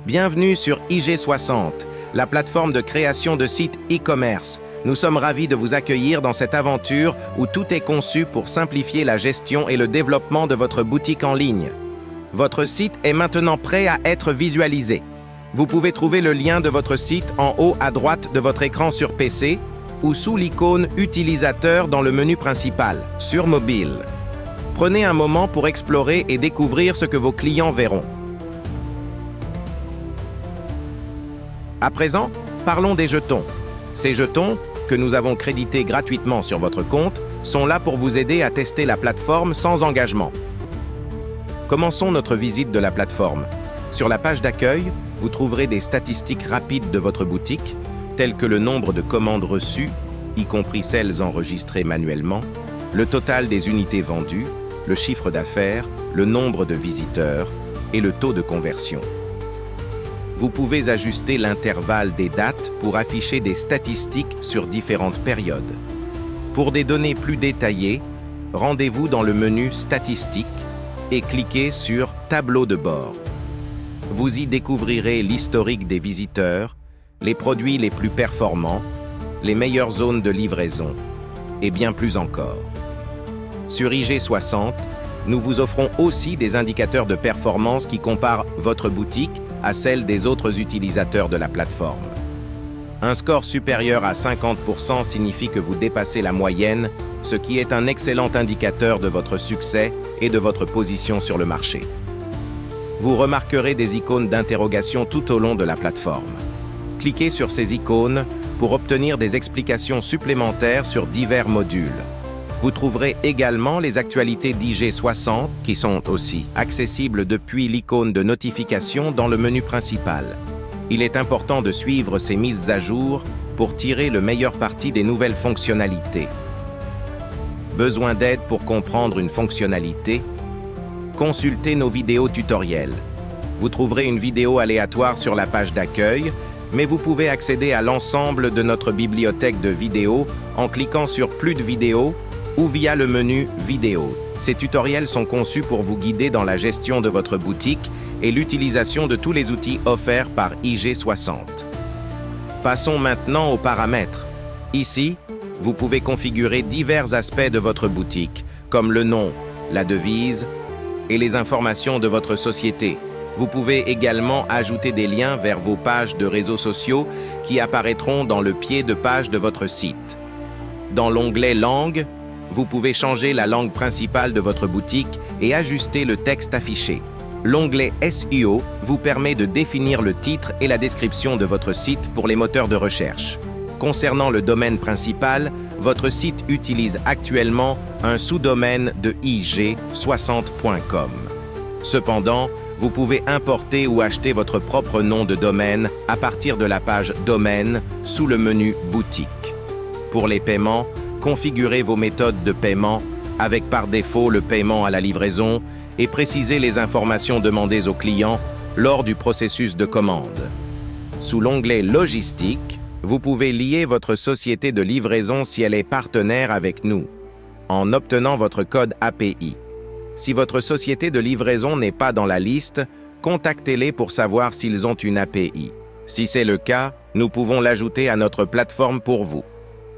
Bienvenue sur IG60, la plateforme de création de sites e-commerce. Nous sommes ravis de vous accueillir dans cette aventure où tout est conçu pour simplifier la gestion et le développement de votre boutique en ligne. Votre site est maintenant prêt à être visualisé. Vous pouvez trouver le lien de votre site en haut à droite de votre écran sur PC ou sous l'icône utilisateur dans le menu principal, sur mobile. Prenez un moment pour explorer et découvrir ce que vos clients verront. À présent, parlons des jetons. Ces jetons, que nous avons crédités gratuitement sur votre compte, sont là pour vous aider à tester la plateforme sans engagement. Commençons notre visite de la plateforme. Sur la page d'accueil, vous trouverez des statistiques rapides de votre boutique, telles que le nombre de commandes reçues, y compris celles enregistrées manuellement, le total des unités vendues, le chiffre d'affaires, le nombre de visiteurs et le taux de conversion. Vous pouvez ajuster l'intervalle des dates pour afficher des statistiques sur différentes périodes. Pour des données plus détaillées, rendez-vous dans le menu Statistiques et cliquez sur Tableau de bord. Vous y découvrirez l'historique des visiteurs, les produits les plus performants, les meilleures zones de livraison et bien plus encore. Sur IG60, nous vous offrons aussi des indicateurs de performance qui comparent votre boutique à celle des autres utilisateurs de la plateforme. Un score supérieur à 50% signifie que vous dépassez la moyenne, ce qui est un excellent indicateur de votre succès et de votre position sur le marché. Vous remarquerez des icônes d'interrogation tout au long de la plateforme. Cliquez sur ces icônes pour obtenir des explications supplémentaires sur divers modules. Vous trouverez également les actualités d'IG60 qui sont aussi accessibles depuis l'icône de notification dans le menu principal. Il est important de suivre ces mises à jour pour tirer le meilleur parti des nouvelles fonctionnalités. Besoin d'aide pour comprendre une fonctionnalité? Consultez nos vidéos tutoriels. Vous trouverez une vidéo aléatoire sur la page d'accueil, mais vous pouvez accéder à l'ensemble de notre bibliothèque de vidéos en cliquant sur Plus de vidéos ou via le menu Vidéo. Ces tutoriels sont conçus pour vous guider dans la gestion de votre boutique et l'utilisation de tous les outils offerts par IG60. Passons maintenant aux paramètres. Ici, vous pouvez configurer divers aspects de votre boutique, comme le nom, la devise et les informations de votre société. Vous pouvez également ajouter des liens vers vos pages de réseaux sociaux qui apparaîtront dans le pied de page de votre site. Dans l'onglet Langue, vous pouvez changer la langue principale de votre boutique et ajuster le texte affiché. L'onglet SEO vous permet de définir le titre et la description de votre site pour les moteurs de recherche. Concernant le domaine principal, votre site utilise actuellement un sous-domaine de IG60.com. Cependant, vous pouvez importer ou acheter votre propre nom de domaine à partir de la page Domaine sous le menu Boutique. Pour les paiements, configurez vos méthodes de paiement avec par défaut le paiement à la livraison et précisez les informations demandées aux clients lors du processus de commande. Sous l'onglet Logistique, vous pouvez lier votre société de livraison si elle est partenaire avec nous, en obtenant votre code API. Si votre société de livraison n'est pas dans la liste, contactez-les pour savoir s'ils ont une API. Si c'est le cas, nous pouvons l'ajouter à notre plateforme pour vous.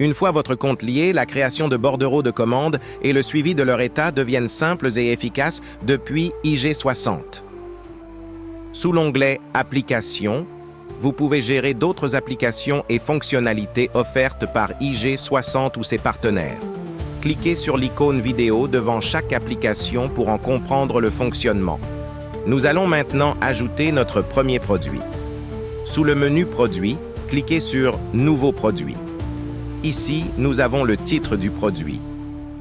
Une fois votre compte lié, la création de bordereaux de commandes et le suivi de leur état deviennent simples et efficaces depuis IG60. Sous l'onglet Applications, vous pouvez gérer d'autres applications et fonctionnalités offertes par IG60 ou ses partenaires. Cliquez sur l'icône vidéo devant chaque application pour en comprendre le fonctionnement. Nous allons maintenant ajouter notre premier produit. Sous le menu Produit, cliquez sur Nouveau produit. Ici, nous avons le titre du produit.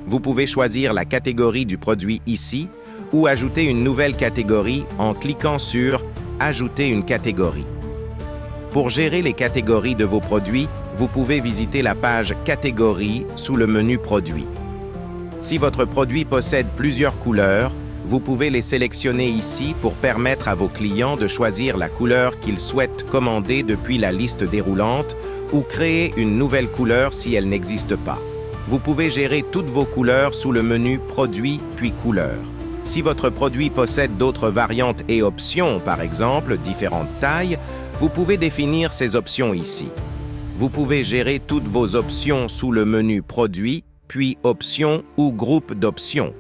Vous pouvez choisir la catégorie du produit ici ou ajouter une nouvelle catégorie en cliquant sur Ajouter une catégorie. Pour gérer les catégories de vos produits, vous pouvez visiter la page Catégories sous le menu Produits. Si votre produit possède plusieurs couleurs, vous pouvez les sélectionner ici pour permettre à vos clients de choisir la couleur qu'ils souhaitent commander depuis la liste déroulante ou créer une nouvelle couleur si elle n'existe pas. Vous pouvez gérer toutes vos couleurs sous le menu Produits puis Couleurs. Si votre produit possède d'autres variantes et options, par exemple différentes tailles, vous pouvez définir ces options ici. Vous pouvez gérer toutes vos options sous le menu Produits, puis Options ou Groupe d'options.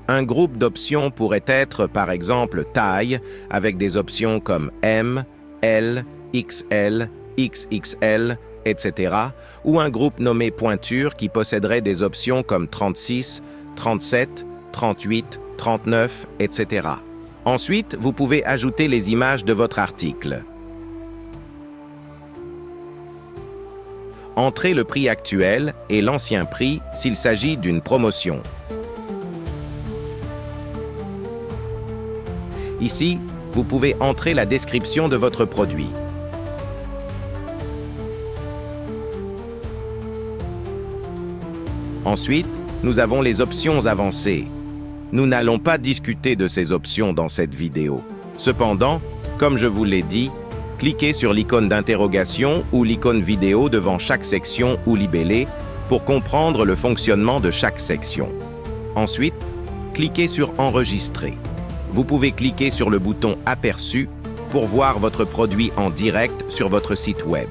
Un groupe d'options pourrait être, par exemple, taille, avec des options comme M, L, XL, XXL, etc., ou un groupe nommé pointure qui posséderait des options comme 36, 37, 38, 39, etc. Ensuite, vous pouvez ajouter les images de votre article. Entrez le prix actuel et l'ancien prix s'il s'agit d'une promotion. Ici, vous pouvez entrer la description de votre produit. Ensuite, nous avons les options avancées. Nous n'allons pas discuter de ces options dans cette vidéo. Cependant, comme je vous l'ai dit, cliquez sur l'icône d'interrogation ou l'icône vidéo devant chaque section ou libellé pour comprendre le fonctionnement de chaque section. Ensuite, cliquez sur Enregistrer. Vous pouvez cliquer sur le bouton Aperçu pour voir votre produit en direct sur votre site web.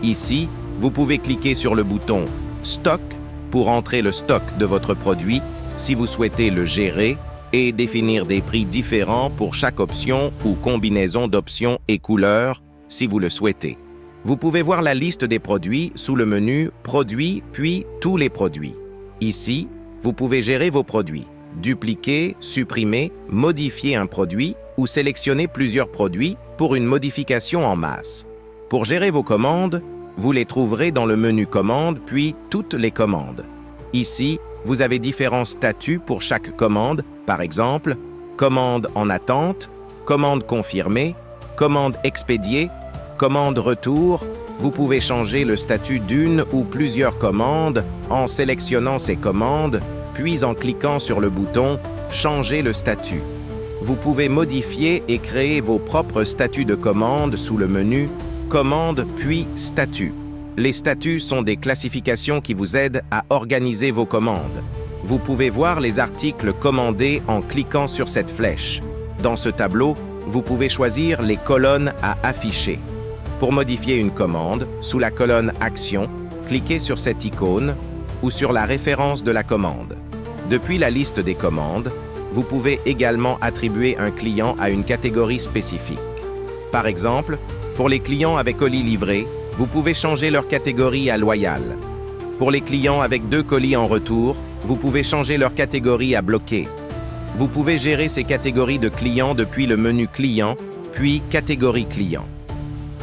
Ici, vous pouvez cliquer sur le bouton Stock pour entrer le stock de votre produit si vous souhaitez le gérer et définir des prix différents pour chaque option ou combinaison d'options et couleurs si vous le souhaitez. Vous pouvez voir la liste des produits sous le menu Produits puis Tous les produits. Ici, vous pouvez gérer vos produits, dupliquer, supprimer, modifier un produit ou sélectionner plusieurs produits pour une modification en masse. Pour gérer vos commandes, vous les trouverez dans le menu Commandes puis Toutes les commandes. Ici, vous avez différents statuts pour chaque commande, par exemple, commande en attente, commande confirmée, commande expédiée, commande retour. Vous pouvez changer le statut d'une ou plusieurs commandes en sélectionnant ces commandes, puis en cliquant sur le bouton « Changer le statut ». Vous pouvez modifier et créer vos propres statuts de commande sous le menu « Commande puis statut ». Les statuts sont des classifications qui vous aident à organiser vos commandes. Vous pouvez voir les articles commandés en cliquant sur cette flèche. Dans ce tableau, vous pouvez choisir les colonnes à afficher. Pour modifier une commande, sous la colonne « Action », cliquez sur cette icône ou sur la référence de la commande. Depuis la liste des commandes, vous pouvez également attribuer un client à une catégorie spécifique. Par exemple, pour les clients avec colis livrés, vous pouvez changer leur catégorie à loyal. Pour les clients avec 2 colis en retour, vous pouvez changer leur catégorie à bloqué. Vous pouvez gérer ces catégories de clients depuis le menu Client, puis Catégorie client.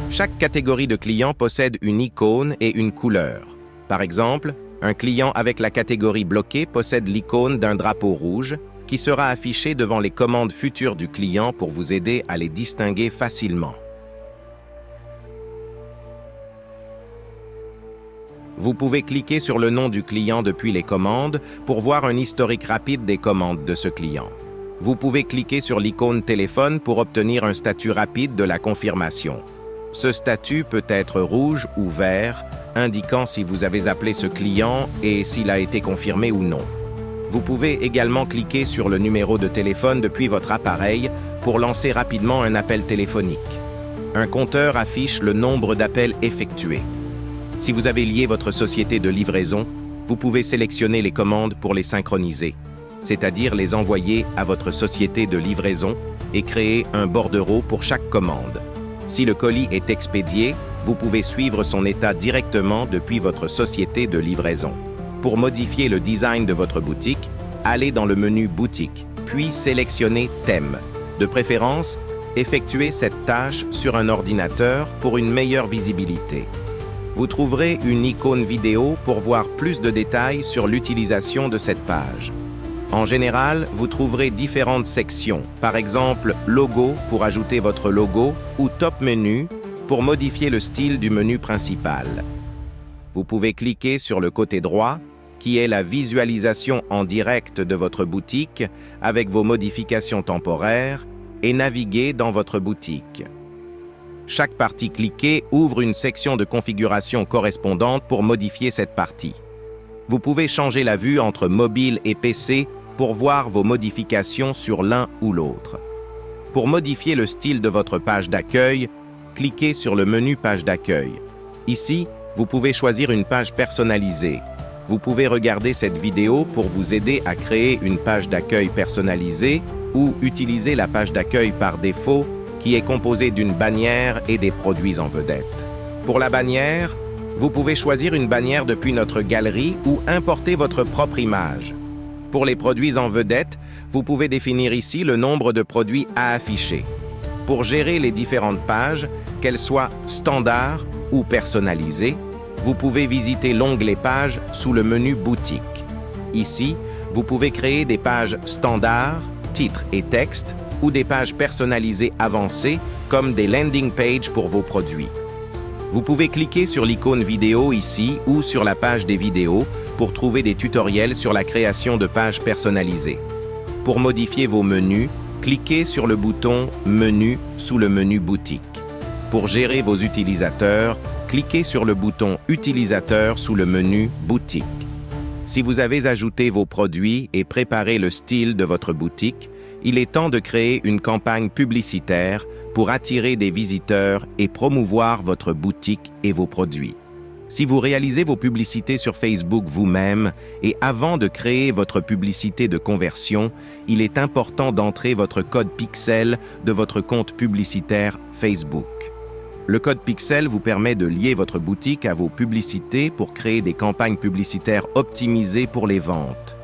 Chaque catégorie de clients possède une icône et une couleur. Par exemple, un client avec la catégorie bloquée possède l'icône d'un drapeau rouge qui sera affiché devant les commandes futures du client pour vous aider à les distinguer facilement. Vous pouvez cliquer sur le nom du client depuis les commandes pour voir un historique rapide des commandes de ce client. Vous pouvez cliquer sur l'icône téléphone pour obtenir un statut rapide de la confirmation. Ce statut peut être rouge ou vert, indiquant si vous avez appelé ce client et s'il a été confirmé ou non. Vous pouvez également cliquer sur le numéro de téléphone depuis votre appareil pour lancer rapidement un appel téléphonique. Un compteur affiche le nombre d'appels effectués. Si vous avez lié votre société de livraison, vous pouvez sélectionner les commandes pour les synchroniser, c'est-à-dire les envoyer à votre société de livraison et créer un bordereau pour chaque commande. Si le colis est expédié, vous pouvez suivre son état directement depuis votre société de livraison. Pour modifier le design de votre boutique, allez dans le menu Boutique, puis sélectionnez Thème. De préférence, effectuez cette tâche sur un ordinateur pour une meilleure visibilité. Vous trouverez une icône vidéo pour voir plus de détails sur l'utilisation de cette page. En général, vous trouverez différentes sections, par exemple Logo pour ajouter votre logo ou Top Menu pour modifier le style du menu principal. Vous pouvez cliquer sur le côté droit, qui est la visualisation en direct de votre boutique avec vos modifications temporaires, et naviguer dans votre boutique. Chaque partie cliquée ouvre une section de configuration correspondante pour modifier cette partie. Vous pouvez changer la vue entre mobile et PC pour voir vos modifications sur l'un ou l'autre. Pour modifier le style de votre page d'accueil, cliquez sur le menu Page d'accueil. Ici, vous pouvez choisir une page personnalisée. Vous pouvez regarder cette vidéo pour vous aider à créer une page d'accueil personnalisée ou utiliser la page d'accueil par défaut qui est composée d'une bannière et des produits en vedette. Pour la bannière, vous pouvez choisir une bannière depuis notre galerie ou importer votre propre image. Pour les produits en vedette, vous pouvez définir ici le nombre de produits à afficher. Pour gérer les différentes pages, qu'elles soient standards ou personnalisées, vous pouvez visiter l'onglet Pages sous le menu Boutique. Ici, vous pouvez créer des pages standards, titres et textes, ou des pages personnalisées avancées, comme des landing pages pour vos produits. Vous pouvez cliquer sur l'icône vidéo ici ou sur la page des vidéos pour trouver des tutoriels sur la création de pages personnalisées. Pour modifier vos menus, cliquez sur le bouton Menu sous le menu Boutique. Pour gérer vos utilisateurs, cliquez sur le bouton Utilisateurs sous le menu Boutique. Si vous avez ajouté vos produits et préparé le style de votre boutique, il est temps de créer une campagne publicitaire pour attirer des visiteurs et promouvoir votre boutique et vos produits. Si vous réalisez vos publicités sur Facebook vous-même et avant de créer votre publicité de conversion, il est important d'entrer votre code pixel de votre compte publicitaire Facebook. Le code pixel vous permet de lier votre boutique à vos publicités pour créer des campagnes publicitaires optimisées pour les ventes.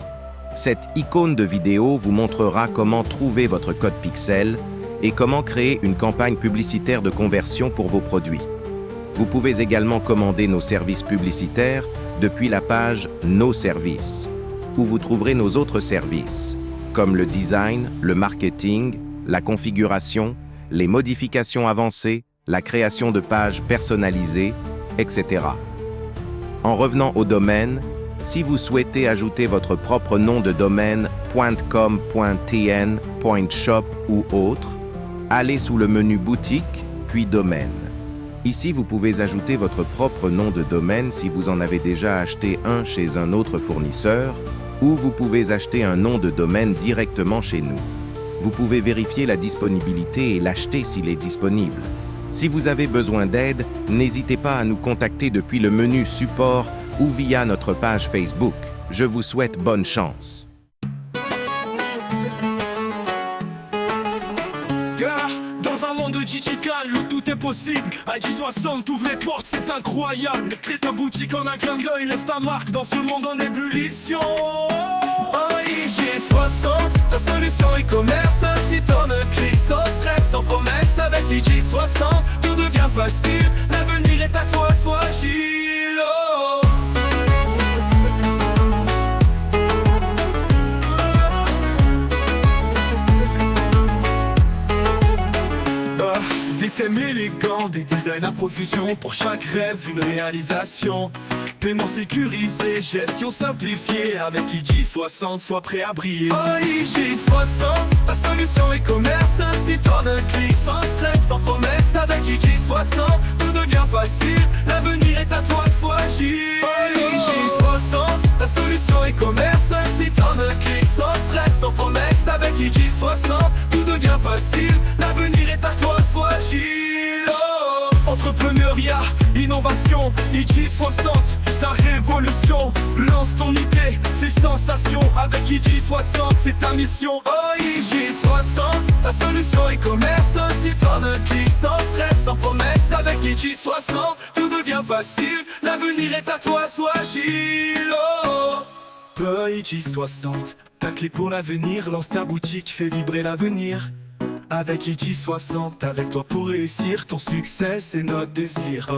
Cette icône de vidéo vous montrera comment trouver votre code pixel et comment créer une campagne publicitaire de conversion pour vos produits. Vous pouvez également commander nos services publicitaires depuis la page Nos services, où vous trouverez nos autres services, comme le design, le marketing, la configuration, les modifications avancées, la création de pages personnalisées, etc. En revenant au domaine, si vous souhaitez ajouter votre propre nom de domaine .com, .tn, .shop ou autre, allez sous le menu Boutique, puis Domaine. Ici, vous pouvez ajouter votre propre nom de domaine si vous en avez déjà acheté un chez un autre fournisseur, ou vous pouvez acheter un nom de domaine directement chez nous. Vous pouvez vérifier la disponibilité et l'acheter s'il est disponible. Si vous avez besoin d'aide, n'hésitez pas à nous contacter depuis le menu Support ou via notre page Facebook. Je vous souhaite bonne chance. Dans un monde digital où tout est possible, IG60 ouvre les portes, c'est incroyable. Crée ta boutique en un clin d'œil, laisse ta marque dans ce monde en ébullition. IG60, ta solution e-commerce, un site en un clic, sans stress, sans promesse. Avec IG60, tout devient facile, l'avenir est à toi, sois agile. Des thèmes élégants, des designs à profusion, pour chaque rêve une réalisation. Paiement sécurisé, gestion simplifiée, avec IG60, sois prêt à briller. IG60, ta solution e-commerce, un site en un clic, sans stress, sans promesse. Avec IG60, tout devient facile, l'avenir est à toi, sois agile. IG60, ta solution e-commerce, un site en un clic, sans stress, sans promesse. Avec IG60, tout devient facile, l'avenir est à toi, sois agile. Entrepreneuriat, innovation, IG60, ta révolution. Lance ton idée, fais sensation. Avec IG60, c'est ta mission. IG60, ta solution e-commerce, un site en un clic, sans stress, sans promesse. Avec IG60, tout devient facile, l'avenir est à toi, sois agile. IG60, ta clé pour l'avenir, lance ta boutique, fais vibrer l'avenir. Avec IG60, avec toi pour réussir, ton succès c'est notre désir.